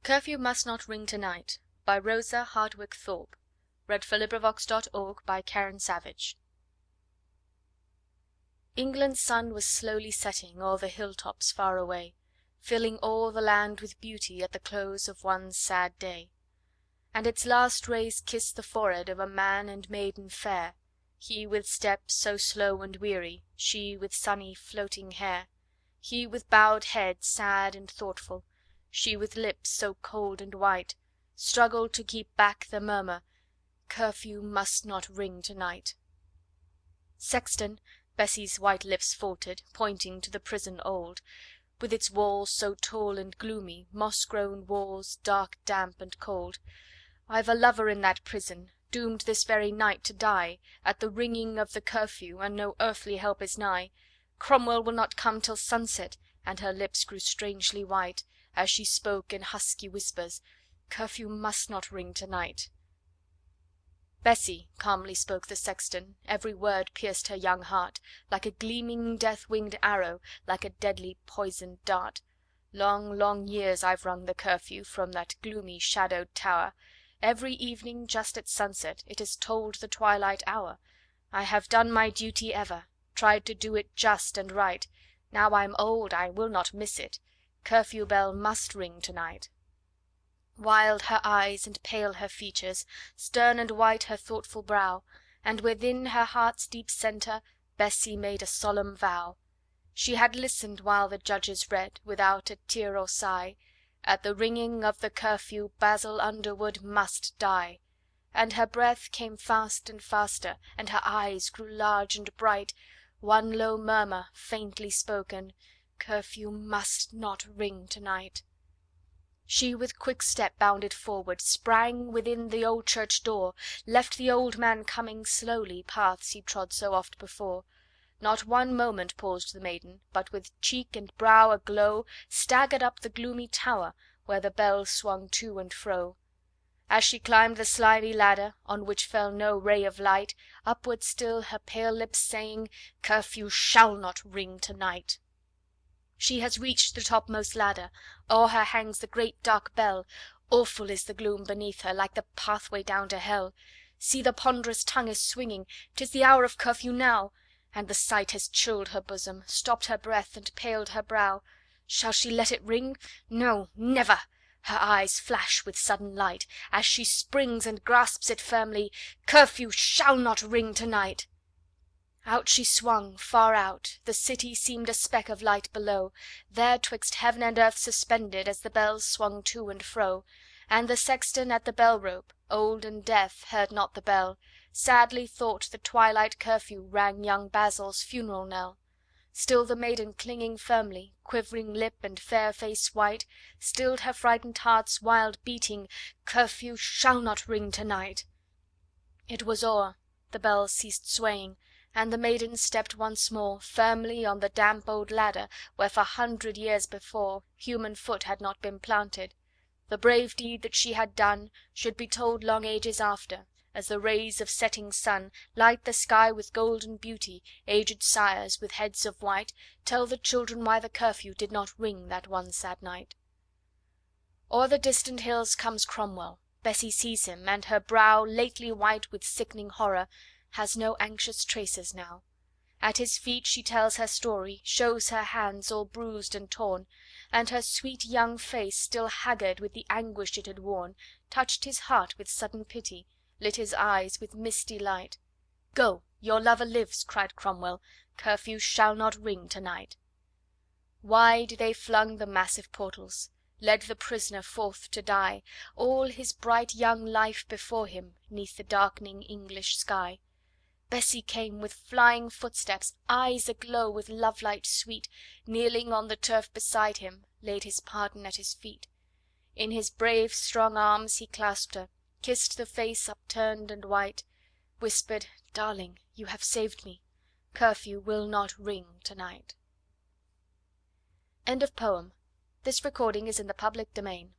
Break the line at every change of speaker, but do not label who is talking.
Curfew Must Not Ring Tonight by Rosa Hartwick Thorpe. LibriVox.org. England's sun was slowly setting o'er the hilltops far away, filling all the land with beauty at the close of one sad day. And its last rays kissed the forehead of a man and maiden fair, he with steps so slow and weary, she with sunny floating hair, he with bowed head sad and thoughtful, she with lips so cold and white, struggled to keep back the murmur, "Curfew must not ring to-night." "Sexton," Bessie's white lips faltered, pointing to the prison old, with its walls so tall and gloomy, moss-grown walls, dark, damp, and cold, "I've a lover in that prison, doomed this very night to die, at the ringing of the curfew, and no earthly help is nigh. Cromwell will not come till sunset," and her lips grew strangely white, as she spoke in husky whispers, "Curfew must not ring to-night." "Bessie," calmly spoke the sexton, every word pierced her young heart, like a gleaming death-winged arrow, like a deadly poisoned dart. "Long, long years I've rung the curfew from that gloomy shadowed tower. Every evening just at sunset it has tolled the twilight hour. I have done my duty ever, tried to do it just and right. Now I'm old I will not miss it. Curfew bell must ring to-night." Wild her eyes and pale her features, stern and white her thoughtful brow, and within her heart's deep centre Bessie made a solemn vow. She had listened while the judges read, without a tear or sigh, "At the ringing of the curfew Basil Underwood must die." And her breath came fast and faster, and her eyes grew large and bright, one low murmur faintly spoken, "Curfew must not ring to-night." She with quick step bounded forward, sprang within the old church door, left the old man coming slowly paths he trod so oft before. Not one moment paused the maiden, but with cheek and brow aglow staggered up the gloomy tower, where the bell swung to and fro. As she climbed the slimy ladder, on which fell no ray of light, upward still her pale lips saying, "Curfew shall not ring to-night." She has reached the topmost ladder, o'er her hangs the great dark bell, awful is the gloom beneath her, like the pathway down to hell. See, the ponderous tongue is swinging, 'tis the hour of curfew now, and the sight has chilled her bosom, stopped her breath, and paled her brow. Shall she let it ring? No, never! Her eyes flash with sudden light, as she springs and grasps it firmly, "Curfew shall not ring to-night." Out she swung, far out, the city seemed a speck of light below, there 'twixt heaven and earth suspended, as the bells swung to and fro. And the sexton at the bell rope, old and deaf, heard not the bell, sadly thought the twilight curfew rang young Basil's funeral knell. Still the maiden clinging firmly, quivering lip and fair face white, stilled her frightened heart's wild beating, "Curfew shall not ring to-night." It was o'er, the bell ceased swaying, and the maiden stepped once more firmly on the damp old ladder, where for 100 years before human foot had not been planted. The brave deed that she had done should be told long ages after, as the rays of setting sun light the sky with golden beauty. Aged sires with heads of white tell the children why the curfew did not ring that one sad night. O'er the distant hills comes Cromwell. Bessie sees him, and her brow, lately white with sickening horror, has no anxious traces now. At his feet she tells her story, shows her hands all bruised and torn, and her sweet young face, still haggard with the anguish it had worn, touched his heart with sudden pity, lit his eyes with misty light. "Go, your lover lives," cried Cromwell, "curfew shall not ring to-night." Wide they flung the massive portals, led the prisoner forth to die, all his bright young life before him, 'neath the darkening English sky. Bessie came with flying footsteps, eyes aglow with love-light sweet, kneeling on the turf beside him, laid his pardon at his feet. In his brave strong arms he clasped her, kissed the face upturned and white, whispered, "Darling, you have saved me. Curfew will not ring to-night." End of poem. This recording is in the public domain.